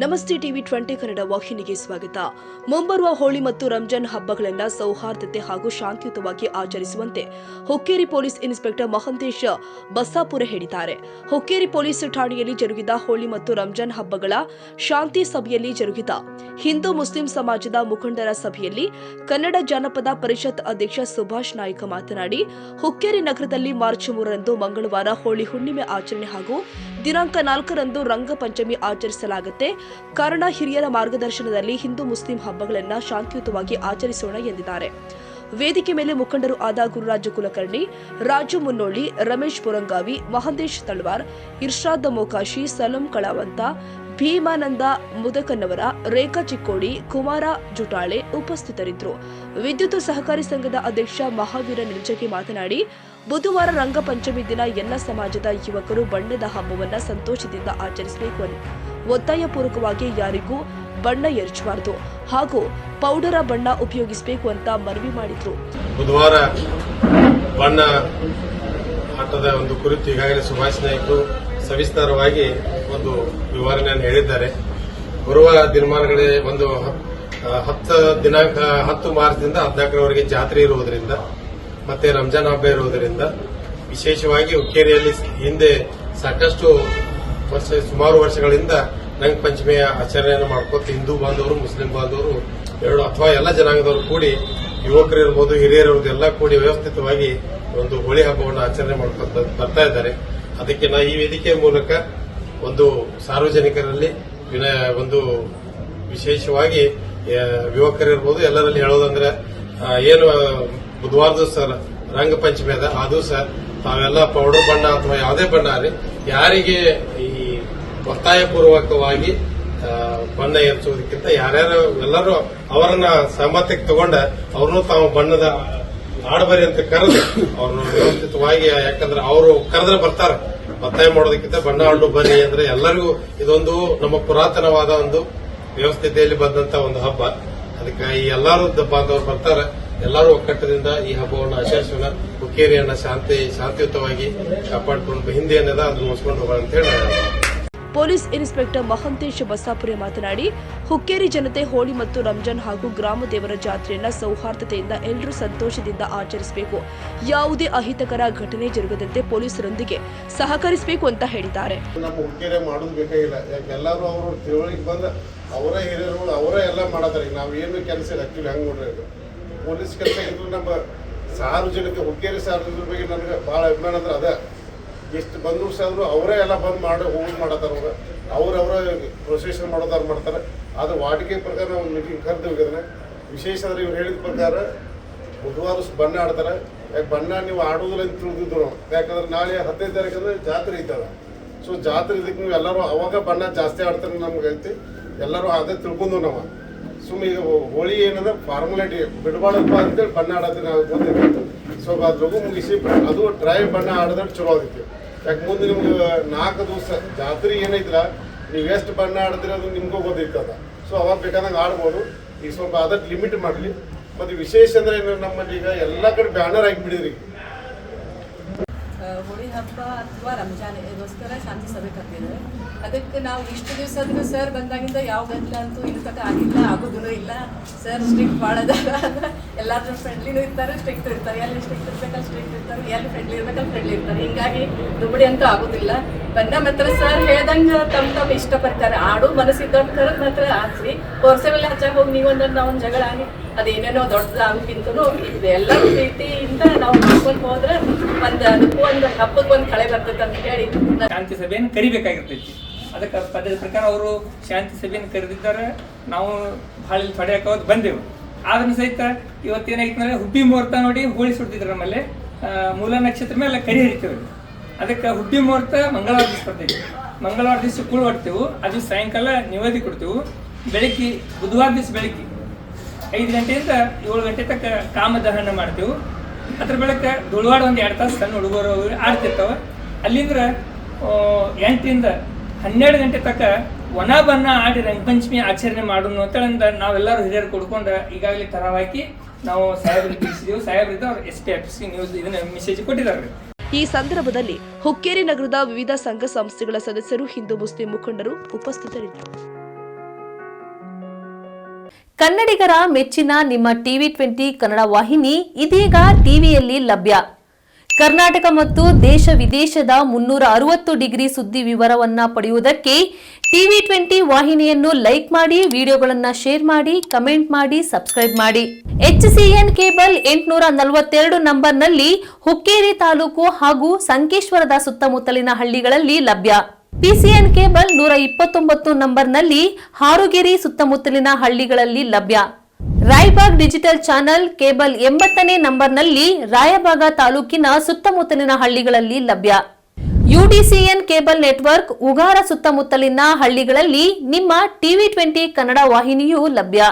ನಮಸ್ತೆ ಟಿವಿ 20 ಕನ್ನಡ ವಾಹಿನಿಗೆ ಸ್ವಾಗತ. ಮುಂಬರುವ ಹೋಳಿ ಮತ್ತು ರಂಜಾನ್ ಹಬ್ಬಗಳನ್ನು ಸೌಹಾರ್ದತೆ ಹಾಗೂ ಶಾಂತಿಯುತವಾಗಿ ಆಚರಿಸುವಂತೆ ಹುಕ್ಕೇರಿ ಪೊಲೀಸ್ ಇನ್ಸ್ಪೆಕ್ಟರ್ ಮಹಂತೇಶ್ ಬಸಾಪುರ ಹೇಳಿದ್ದಾರೆ. ಹುಕ್ಕೇರಿ ಪೊಲೀಸ್ ಠಾಣೆಯಲ್ಲಿ ಜರುಗಿದ ಹೋಳಿ ಮತ್ತು ರಂಜಾನ್ ಹಬ್ಬಗಳ ಶಾಂತಿ ಸಭೆಯಲ್ಲಿ ಜರುಗಿದ ಹಿಂದೂ ಮುಸ್ಲಿಂ ಸಮಾಜದ ಮುಖಂಡರ ಸಭೆಯಲ್ಲಿ ಕನ್ನಡ ಜಾನಪದ ಪರಿಷತ್ ಅಧ್ಯಕ್ಷ ಸುಭಾಷ್ ನಾಯ್ಕ ಮಾತನಾಡಿ, ಹುಕ್ಕೇರಿ ನಗರದಲ್ಲಿ ಮಾರ್ಚ್ 3ರಂದು ಮಂಗಳವಾರ ಹೋಳಿ ಹುಣ್ಣಿಮೆ ಆಚರಣೆ ಹಾಗೂ ದಿನಾಂಕ 4ರಂದು ರಂಗಪಂಚಮಿ ಆಚರಿಸಲಾಗುತ್ತೆ. ಕಾರಣ ಹಿರಿಯರ ಮಾರ್ಗದರ್ಶನದಲ್ಲಿ ಹಿಂದೂ ಮುಸ್ಲಿಂ ಹಬ್ಬಗಳನ್ನು ಶಾಂತಿಯುತವಾಗಿ ಆಚರಿಸೋಣ ಎಂದಿದ್ದಾರೆ. ವೇದಿಕೆ ಮೇಲೆ ಮುಖಂಡರು ಆದ ಗುರುರಾಜ ಕುಲಕರ್ಣಿ, ರಾಜು ಮುನ್ನೋಳಿ, ರಮೇಶ್ ಪುರಂಗಾವಿ, ಮಹಂತೇಶ್ ತಳವಾರ್, ಇರ್ಷಾದ್ ಮೊಕಾಶಿ, ಸಲಂ ಕಳಾವಂತ, ಭೀಮಾನಂದ ಮುದಕನ್ನವರ, ರೇಖಾ ಚಿಕ್ಕೋಡಿ, ಕುಮಾರ ಜುಟಾಳೆ ಉಪಸ್ಥಿತರಿದ್ದರು. ವಿದ್ಯುತ್ ಸಹಕಾರಿ ಸಂಘದ ಅಧ್ಯಕ್ಷ ಮಹಾವೀರ ನಿಲ್ಜಗಿ ಮಾತನಾಡಿ, ಬುಧವಾರ ರಂಗಪಂಚಮಿ ದಿನ ಎಲ್ಲ ಸಮಾಜದ ಯುವಕರು ಬಣ್ಣದ ಹಬ್ಬವನ್ನು ಸಂತೋಷದಿಂದ ಆಚರಿಸಬೇಕು. ಒತ್ತಾಯಪೂರ್ವಕವಾಗಿ ಯಾರಿಗೂ ಬಣ್ಣ ಎರಚಬಾರದು ಹಾಗೂ ಪೌಡರ ಬಣ್ಣ ಉಪಯೋಗಿಸಬೇಕು ಅಂತ ಮನವಿ ಮಾಡಿದ್ರು. ಬುಧವಾರ ಬಣ್ಣ ಆಟದ ಒಂದು ಕುರಿತು ಈಗಾಗಲೇ ಸುಭಾಷ್ ನಾಯ್ಕರು ಸವಿಸ್ತಾರವಾಗಿ ಒಂದು ವಿವರಣೆಯನ್ನು ಹೇಳಿದ್ದಾರೆ. ಬರುವ ದಿನಮಾನಗಳೇ ಒಂದು 10 ಮಾರ್ಚ್ನಿಂದ 14ರವರೆಗೆ ಜಾತ್ರೆ ಇರುವುದರಿಂದ ಮತ್ತೆ ರಂಜಾನ್ ಹಬ್ಬ ಇರುವುದರಿಂದ ವಿಶೇಷವಾಗಿ ಹುಕ್ಕೇರಿಯಲ್ಲಿ ಹಿಂದೆ ಸಾಕಷ್ಟು ಸುಮಾರು ವರ್ಷಗಳಿಂದ ರಂಗ ಪಂಚಮಿಯ ಆಚರಣೆಯನ್ನು ಮಾಡ್ಕೋತ ಹಿಂದೂ ಬಾಂಧವರು, ಮುಸ್ಲಿಂ ಬಾಂಧವರು ಅಥವಾ ಎಲ್ಲ ಜನಾಂಗದವರು ಕೂಡಿ ಯುವಕರು ಇರ್ಬೋದು, ಹಿರಿಯರಿರ್ಬೋದು ಎಲ್ಲ ಕೂಡಿ ವ್ಯವಸ್ಥಿತವಾಗಿ ಒಂದು ಹೋಳಿ ಹಬ್ಬವನ್ನು ಆಚರಣೆ ಮಾಡ್ಕೊತ ಬರ್ತಾ ಇದ್ದಾರೆ. ಅದಕ್ಕೆ ನಾ ಈ ವೇದಿಕೆಯ ಮೂಲಕ ಒಂದು ಸಾರ್ವಜನಿಕರಲ್ಲಿ ಒಂದು ವಿಶೇಷವಾಗಿ ಯುವಕರಿರ್ಬೋದು ಎಲ್ಲರಲ್ಲಿ ಹೇಳೋದಂದ್ರೆ, ಏನು ಬುಧವಾರ ದಿವಸ ರಂಗ ಪಂಚಮಿ ಅದ, ಆ ದಿವಸ ತಾವೆಲ್ಲ ಪೌಡರ್ ಬಣ್ಣ ಅಥವಾ ಯಾವುದೇ ಬಣ್ಣ ಆಗಲಿ ಯಾರಿಗೆ ಈ ಒತ್ತಾಯಪೂರ್ವಕವಾಗಿ ಬಣ್ಣ ಏರಿಸುವುದಕ್ಕಿಂತ ಯಾರ್ಯಾರು ಎಲ್ಲರೂ ಅವರನ್ನ ಸಹಮತಕ್ಕೆ ತಗೊಂಡ ಅವ್ರನ್ನು ತಾವು ಬಣ್ಣದ ಆಡಬರಿ ಅಂತ ಕರೆದು ಅವ್ರನ್ನ ವ್ಯವಸ್ಥಿತವಾಗಿ, ಯಾಕಂದ್ರೆ ಅವರು ಕರೆದ್ರೆ ಬರ್ತಾರೆ, ಒತ್ತಾಯ ಮಾಡೋದಕ್ಕಿಂತ ಬಣ್ಣ ಆಡು ಬನ್ನಿ ಅಂದ್ರೆ ಎಲ್ಲರಿಗೂ ಇದೊಂದು ನಮ್ಮ ಪುರಾತನವಾದ ಒಂದು ವ್ಯವಸ್ಥೆಯಲ್ಲಿ ಬಂದಂತ ಒಂದು ಹಬ್ಬ. ಅದಕ್ಕೆ ಈ ಎಲ್ಲರೂ ಬಾಂಧವರು ಬರ್ತಾರೆ. ಎಲ್ಲರೂ ಒಕ್ಕಟ್ಟದಿಂದ ಈ ಹಬ್ಬವನ್ನು ಆಚರಿಸೋಣ, ಹುಕ್ಕೇರಿಯನ್ನ ಶಾಂತಿಯುತವಾಗಿ ಕಾಪಾಡಿಕೊಂಡು ಹಿಂದೆ ಅನ್ನೋದ ಅದನ್ನು ಮುಗಿಸ್ಕೊಂಡು ಹೋಗೋಣ ಅಂತ ಹೇಳಿ ಪೊಲೀಸ್ ಇನ್ಸ್ಪೆಕ್ಟರ್ ಮಹಂತೇಶ್ ಬಸಾಪುರೆ ಮಾತನಾಡಿ, ಹುಕ್ಕೇರಿ ಜನತೆ ಹೋಳಿ ಮತ್ತು ರಂಜಾನ್ ಹಾಗೂ ಗ್ರಾಮ ದೇವರ ಜಾತ್ರೆಯನ್ನ ಸೌಹಾರ್ದತೆಯಿಂದ ಎಲ್ಲರೂ ಸಂತೋಷದಿಂದ ಆಚರಿಸಬೇಕು. ಯಾವುದೇ ಅಹಿತಕರ ಘಟನೆ ಜರುಗದಂತೆ ಪೊಲೀಸರೊಂದಿಗೆ ಸಹಕರಿಸಬೇಕು ಅಂತ ಹೇಳಿದ್ದಾರೆ. ನಮ್ಮ ಹುಕ್ಕೇರಿ ಮಾಡೋದು ಬೇಕಾಗಿಲ್ಲ, ಯಾಕೆ ಎಲ್ಲರೂ ಅವರು ತಿಳುವಳಿಕೆ ಬಂದ ಅವರೇ ಹಿರಿಯರು ಅವರೇ ಎಲ್ಲ ಮಾಡತಾರೆ. ನಾವು ಏನು ಕೆಲಸ ಇಲ್ಲ ಆಕ್ಚುಲಿ ಹಂಗೆ ನೋಡ್ರಿ, ಪೊಲೀಸ್ ಕೆಲಸ ಇದ್ರು ನಮ್ಮ ಸಾರ್ವಜನಿಕ ಹುಕ್ಕೇರಿ ಸಾರ್ವಜನಿಕರ ಬಗ್ಗೆ ನನಗೆ ಭಾಳ ಅಭಿಮಾನ ಅಂದ್ರೆ ಅದ. ಎಷ್ಟು ಬಂದ್ರು ಸಾದ್ರು ಅವರೇ ಎಲ್ಲ ಬಂದು ಹೋಗಿ ಮಾಡತ್ತಾರ, ಅವ್ರವರ ಪ್ರೊಸೆಷನ್ ಮಾಡ್ತಾರೆ. ಅದು ವಾಡಿಕೆ ಪ್ರಕಾರ ನಾವು ಮೀಟಿಂಗ್ ಕರೆದು ಹೋಗಿದ್ರೆ ವಿಶೇಷ ಅಂದ್ರೆ ಇವ್ರು ಹೇಳಿದ ಪ್ರಕಾರ ಬುಧವಾರ ಬಣ್ಣ ಆಡ್ತಾರೆ. ಯಾಕೆ ಬಣ್ಣ ನೀವು ಆಡೋದಿಲ್ಲ ಅಂತ ತಿಳಿದಿದ್ರು ನಾವು, ಯಾಕಂದ್ರೆ ನಾಳೆ 15 ತಾರೀಕು ಅಂದ್ರೆ ಜಾತ್ರೆ ಐತದ. ಸೊ ಜಾತ್ರೆ ಇದಕ್ಕೆ ನೀವು ಎಲ್ಲರೂ ಅವಾಗ ಬಣ್ಣ ಜಾಸ್ತಿ ಆಡ್ತಾರೆ ನಮ್ಗೆ ಐತಿ, ಎಲ್ಲರೂ ಅದೇ ತಿಳ್ಕೊಂಡು ನಾವು ಸುಮ್ಮನೆ ಈಗ ಹೋಳಿ ಏನಂದ್ರೆ ಫಾರ್ಮುಲಾಟಿ ಬಿಡಬಾರ್ದಪ್ಪ ಅಂತೇಳಿ ಬಣ್ಣ ಆಡೋದು ನಾವು ಗೊತ್ತಿತ್ತು. ಸೊ ಅದು ಲಘು ಮುಗಿಸಿ ಅದು ಡ್ರೈ ಬಣ್ಣ ಆಡೋದ್ರೆ ಚಲೋ ಆಗೈತಿ. ಯಾಕೆ ಮುಂದೆ ನಿಮ್ಗೆ 4 ದಿವಸ ಜಾತ್ರೆ ಏನೈತಿಲ್ಲ, ನೀವು ಎಷ್ಟು ಬಣ್ಣ ಆಡಿದ್ರೆ ಅದು ನಿಮ್ಗೂ ಗೊತ್ತೈತದ. ಸೊ ಅವಾಗ ಬೇಕಾದಂಗೆ ಆಡ್ಬೋದು. ಈಗ ಸ್ವಲ್ಪ ಅದಕ್ಕೆ ಲಿಮಿಟ್ ಮಾಡಲಿ. ಮತ್ತು ವಿಶೇಷ ಅಂದ್ರೆ ನಮ್ಮಲ್ಲಿ ಈಗ ಎಲ್ಲ ಕಡೆ ಬ್ಯಾನರ್ ಹಾಕಿಬಿಡಿದ್ರಿ. ಹೋಳಿ ಹಬ್ಬ ಅಥವಾ ರಂಜಾನ್ ಇದಕ್ಕೋಸ್ಕರ ಶಾಂತಿ ಸಭೆ ಕರೆದಿದ್ದಾರೆ. ಅದಕ್ಕೆ ನಾವು ಇಷ್ಟು ದಿವಸ ಅದನ್ನು ಸರ್ ಬಂದಾಗಿಂದ ಯಾವ ಗದ್ದಲ ಅಂತೂ ಇಲ್ಲಿ ತನಕ ಆಗಿಲ್ಲ, ಆಗೋದೂ ಇಲ್ಲ. ಸರ್ ಸ್ಟ್ರಿಕ್ಟ್ ಭಾಳ ಅದಾರ, ಎಲ್ಲಾದ್ರೂ ಫ್ರೆಂಡ್ಲಿನೂ ಇರ್ತಾರೆ, ಸ್ಟ್ರಿಕ್ಟ್ ಇರ್ತಾರೆ. ಎಲ್ಲಿ ಸ್ಟ್ರಿಕ್ಟ್ ಇರ್ಬೇಕಲ್ಲಿ ಸ್ಟ್ರಿಕ್ಟ್ ಇರ್ತಾರೆ, ಎಲ್ಲಿ ಫ್ರೆಂಡ್ಲಿ ಇರ್ಬೇಕಲ್ಲಿ ಫ್ರೆಂಡ್ಲಿ ಇರ್ತಾರೆ. ಹಿಂಗಾಗಿ ದುಬಡಿ ಅಂತೂ ಆಗೋದಿಲ್ಲ. ಬಂದ ಮಾತ್ರ ಸರ್ ಹೇಳ್ದಂಗೆ ತಮ್ಮ ಇಷ್ಟ ಪ್ರಕಾರ ಆಡು ಮನಸ್ಸಿದ್ದವ್ರು ಕರೆದು ಮಾತ್ರ ಆಡ್ಸಿ ಪೋರ್ಸೆವೆಲ್ಲ ಹಚ್ಚಾಗಿ ಹೋಗಿ ನೀವೊಂದ್ರೆ ನಾವೊಂದು ಜಗಳ ಆಗಿ ಅದೇನೇನೋ ದೊಡ್ಡದಾಗೋಕ್ಕಿಂತೂ ಎಲ್ಲರೂ ಪ್ರೀತಿಯಿಂದ ನಾವು ಮಾಡ್ಕೊಂಡು ಹೋದ್ರೆ ಅದಕ್ಕೂ ಒಂದು ಹಬ್ಬಕ್ಕೆ ಒಂದು ಕಳೆ ಬರ್ತೈತೆ ಅಂತ ಹೇಳಿ ಶಾಂತಿ ಸಭೆಯನ್ನು ಕರಿಬೇಕಾಗಿರ್ತೈತಿ. ಅದಕ್ಕೆ ಪದ್ಧತಿ ಪ್ರಕಾರ ಅವರು ಶಾಂತಿ ಸಭೆಯನ್ನು ಕರೆದಿದ್ದಾರೆ. ನಾವು ಭಾಳ ಇಲ್ಲಿ ತೊಡೆಯಾಕೋದು ಬಂದೆವು. ಆದ್ರೂ ಸಹಿತ ಇವತ್ತೇನಾಗಿತ್ತು ಹುಬ್ಬಿ ಮುಹೂರ್ತ ನೋಡಿ ಹೋಳಿ ಸುಡ್ತಿದ್ರು. ನಮ್ಮಲ್ಲಿ ಮೂಲ ನಕ್ಷತ್ರ ಮೇಲೆ ಕರಿ ಹರಿತೀವಿ. ಅದಕ್ಕೆ ಹುಬ್ಬಿ ಮುಹೂರ್ತ ಮಂಗಳವಾರ ದಿವಸ ಬರ್ತೈತಿ. ಮಂಗಳವಾರ ದಿವಸ ಕೂಳು ಹೊಡ್ತೇವೆ, ಅದು ಸಾಯಂಕಾಲ ನಿವೇದಿ ಕೊಡ್ತೇವೆ. ಬೆಳಗ್ಗೆ ಬುಧವಾರ ದಿವಸ ಬೆಳಗ್ಗೆ 5 ಗಂಟೆಯಿಂದ 7 ಗಂಟೆ ತನಕ ಕಾಮದಹನ ಮಾಡ್ತೇವೆ. ಅದ್ರ ಬೆಳಗ್ಗೆ ದುಳ್ವಾಡ ಒಂದು 2 ತಾಸು ಸಣ್ಣ ಹುಡುಗರು ಆಡ್ತಿರ್ತಾವ. ಅಲ್ಲಿಂದ 8ರಿಂದ 12 ಗಂಟೆ ತನಕ ಒಣ ಬಣ್ಣ ಆಡಿ ರಂಗಪಂಚಮಿ ಆಚರಣೆ ಮಾಡೋಣ ಅಂತೇಳಿಂದ ನಾವೆಲ್ಲರೂ ಹಿರಿಯರು ಕೊಡ್ಕೊಂಡು ಈಗಾಗಲೇ ತರವಾಕಿ ನಾವು ಸಾಹೇಬ್ರಿಗೆ ತಿಳಿಸಿದೆವು. ಸಾಹೇಬ್ರಿಂದ ಅವ್ರು SP ನ್ಯೂಸ್ ಇದನ್ನ ಮೆಸೇಜ್ ಕೊಟ್ಟಿದ್ದಾರೆ. ಈ ಸಂದರ್ಭದಲ್ಲಿ ಹುಕ್ಕೇರಿ ನಗರದ ವಿವಿಧ ಸಂಘ ಸಂಸ್ಥೆಗಳ ಸದಸ್ಯರು, ಹಿಂದೂ ಮುಸ್ಲಿಂ ಮುಖಂಡರು ಉಪಸ್ಥಿತರಿದ್ದರು. ಕನ್ನಡಿಗರ ಮೆಚ್ಚಿನ ನಿಮ್ಮ ಟಿವಿ 20 ಕನ್ನಡ ವಾಹಿನಿ ಇದೀಗ ಟಿವಿಯಲ್ಲಿ ಲಭ್ಯ. ಕರ್ನಾಟಕ ಮತ್ತು ದೇಶ ವಿದೇಶದ 360 ಡಿಗ್ರಿ ಸುದ್ದಿ ವಿವರವನ್ನ ಪಡೆಯುವುದಕ್ಕೆ ಟಿವಿ 20 ವಾಹಿನಿಯನ್ನು ಲೈಕ್ ಮಾಡಿ, ವಿಡಿಯೋಗಳನ್ನು ಶೇರ್ ಮಾಡಿ, ಕಮೆಂಟ್ ಮಾಡಿ, ಸಬ್ಸ್ಕ್ರೈಬ್ ಮಾಡಿ. HCN ಕೇಬಲ್ 842 ನಂಬರ್ನಲ್ಲಿ ಹುಕ್ಕೇರಿ ತಾಲೂಕು ಹಾಗೂ ಸಂಕೇಶ್ವರದ ಸುತ್ತಮುತ್ತಲಿನ ಹಳ್ಳಿಗಳಲ್ಲಿ ಲಭ್ಯ. PCN ಕೇಬಲ್ 129 ನಂಬರ್ನಲ್ಲಿ ಹಾರುಗೆರೆ ಸುತ್ತಮುತ್ತಲಿನ ಹಳ್ಳಿಗಳಲ್ಲಿ ಲಭ್ಯ. ರಾಯಬಾಗ್ ಡಿಜಿಟಲ್ ಚಾನೆಲ್ ಕೇಬಲ್ 80ನೇ ನಂಬರ್ನಲ್ಲಿ ರಾಯಬಾಗ ತಾಲೂಕಿನ ಸುತ್ತಮುತ್ತಲಿನ ಹಳ್ಳಿಗಳಲ್ಲಿ ಲಭ್ಯ. UDCN ಕೇಬಲ್ ನೆಟ್ವರ್ಕ್ ಉಗಾರ ಸುತ್ತಮುತ್ತಲಿನ ಹಳ್ಳಿಗಳಲ್ಲಿ ನಿಮ್ಮ ಟಿವಿ 20 ಕನ್ನಡ ವಾಹಿನಿಯೂ ಲಭ್ಯ.